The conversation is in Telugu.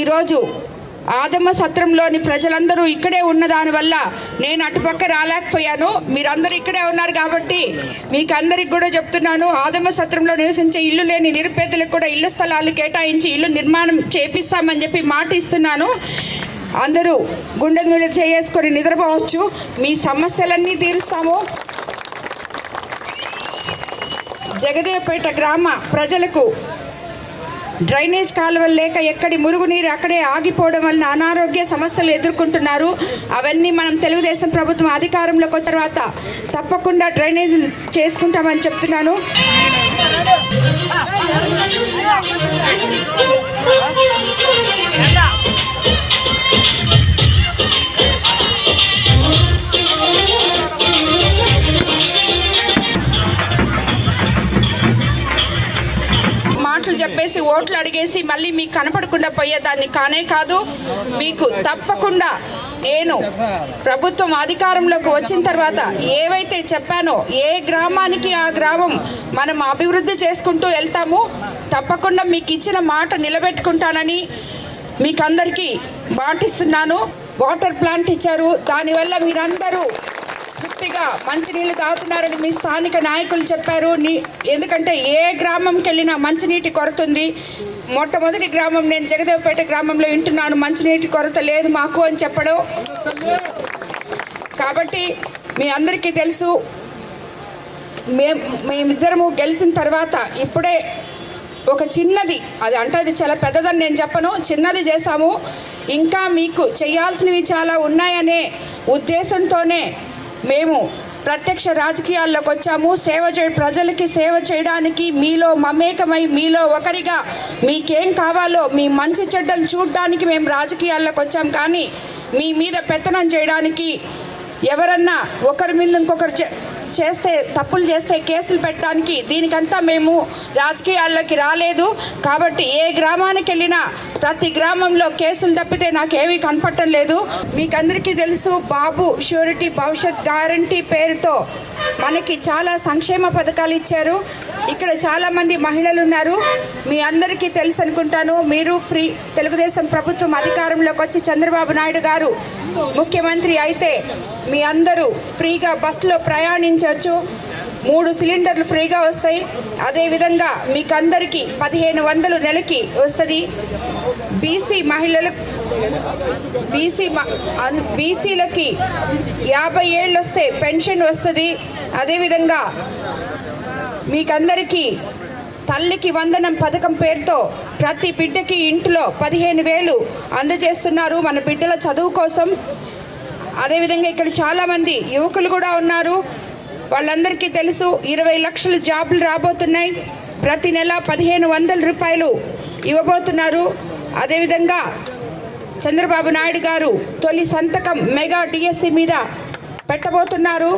ఈరోజు ఆదమ్మ సత్రంలోని ప్రజలందరూ ఇక్కడే ఉన్న దానివల్ల నేను అటుపక్క రాలేకపోయాను. మీరందరూ ఇక్కడే ఉన్నారు కాబట్టి మీకు అందరికి కూడా చెప్తున్నాను, ఆదమ్మ సత్రంలో నివసించే ఇల్లు లేని నిరుపేదలకు కూడా ఇళ్ల స్థలాలు కేటాయించి ఇల్లు నిర్మాణం చేపిస్తామని చెప్పి మాట ఇస్తున్నాను. అందరూ గుండె మీద చేసుకొని నిద్రపోవచ్చు. మీ సమస్యలన్నీ తీరుస్తాము. జగదేవపేట గ్రామ ప్రజలకు డ్రైనేజ్ కాలువలు లేక ఎక్కడి మురుగునీరు అక్కడే ఆగిపోవడం వలన అనారోగ్య సమస్యలు ఎదుర్కొంటున్నారు. అవన్నీ మనం తెలుగుదేశం ప్రభుత్వం అధికారంలోకి వచ్చిన తర్వాత తప్పకుండా డ్రైనేజ్ చేసుకుంటామని చెప్తున్నాను. చెప్పేసి ఓట్లు అడిగేసి మళ్ళీ మీకు కనపడకుండా పోయేదాన్ని కానే కాదు. మీకు తప్పకుండా నేను ప్రభుత్వం అధికారంలోకి వచ్చిన తర్వాత ఏవైతే చెప్పానో ఏ గ్రామానికి ఆ గ్రామం మనం అభివృద్ధి చేసుకుంటూ వెళ్తాము. తప్పకుండా మీకు ఇచ్చిన మాట నిలబెట్టుకుంటానని మీకు అందరికీ మాటిస్తున్నాను. వాటర్ ప్లాంట్ ఇచ్చారు, దానివల్ల మీరందరూ పూర్తిగా మంచినీళ్ళు తాగుతున్నారని మీ స్థానిక నాయకులు చెప్పారు. ఎందుకంటే ఏ గ్రామంకి వెళ్ళినా మంచినీటి కొరత ఉంది. మొట్టమొదటి గ్రామం నేను జగదేవపేట గ్రామంలో వింటున్నాను, మంచినీటి కొరత లేదు మాకు అని చెప్పడం. కాబట్టి మీ అందరికీ తెలుసు, మేమిద్దరము గెలిచిన తర్వాత ఇప్పుడే ఒక చిన్నది, అది చాలా పెద్దదని నేను చెప్పను, చిన్నది చేశాము. ఇంకా మీకు చేయాల్సినవి చాలా ఉన్నాయనే ఉద్దేశంతోనే మేము ప్రత్యక్ష రాజకీయాల్లోకి వచ్చాము. ప్రజలకి సేవ చేయడానికి, మీలో మమేకమై మీలో ఒకరిగా మీకేం కావాలో మీ మంచి చెడ్డలు చూడడానికి మేము రాజకీయాల్లోకి వచ్చాం. కానీ మీ మీద పెత్తనం చేయడానికి, ఎవరన్నా ఒకరి మీద ఇంకొకరు తప్పులు చేస్తే కేసులు పెట్టడానికి, దీనికంతా మేము రాజకీయాల్లోకి రాలేదు. కాబట్టి ఏ గ్రామానికి వెళ్ళినా ప్రతి గ్రామంలో కేసులు తప్పితే నాకేమీ కనపడటం లేదు. మీకు అందరికీ తెలుసు, బాబు ష్యూరిటీ భవిష్యత్ గ్యారంటీ పేరుతో మనకి చాలా సంక్షేమ పథకాలు ఇచ్చారు. ఇక్కడ చాలామంది మహిళలు ఉన్నారు, మీ అందరికీ తెలుసు అనుకుంటాను. మీరు తెలుగుదేశం ప్రభుత్వం అధికారంలోకి వచ్చి చంద్రబాబు నాయుడు గారు ముఖ్యమంత్రి అయితే మీ అందరూ ఫ్రీగా బస్సులో ప్రయాణించవచ్చు. 3 సిలిండర్లు ఫ్రీగా వస్తాయి. అదేవిధంగా మీకు అందరికీ 1500 నెలకి వస్తుంది. బీసీలకి 50 ఏళ్ళు వస్తే పెన్షన్ వస్తుంది. అదేవిధంగా మీకందరికీ తల్లికి వందనం పథకం పేరుతో ప్రతి బిడ్డకి ఇంట్లో 15,000 అందజేస్తున్నారు మన బిడ్డల చదువు కోసం. అదేవిధంగా ఇక్కడ చాలామంది యువకులు కూడా ఉన్నారు, వాళ్ళందరికీ తెలుసు 20 లక్షల జాబులు రాబోతున్నాయి. ప్రతి నెల 1,500 రూపాయలు ఇవ్వబోతున్నారు. అదేవిధంగా చంద్రబాబు నాయుడు గారు తొలి సంతకం మెగా డిఎస్సి మీద పెట్టబోతున్నారు.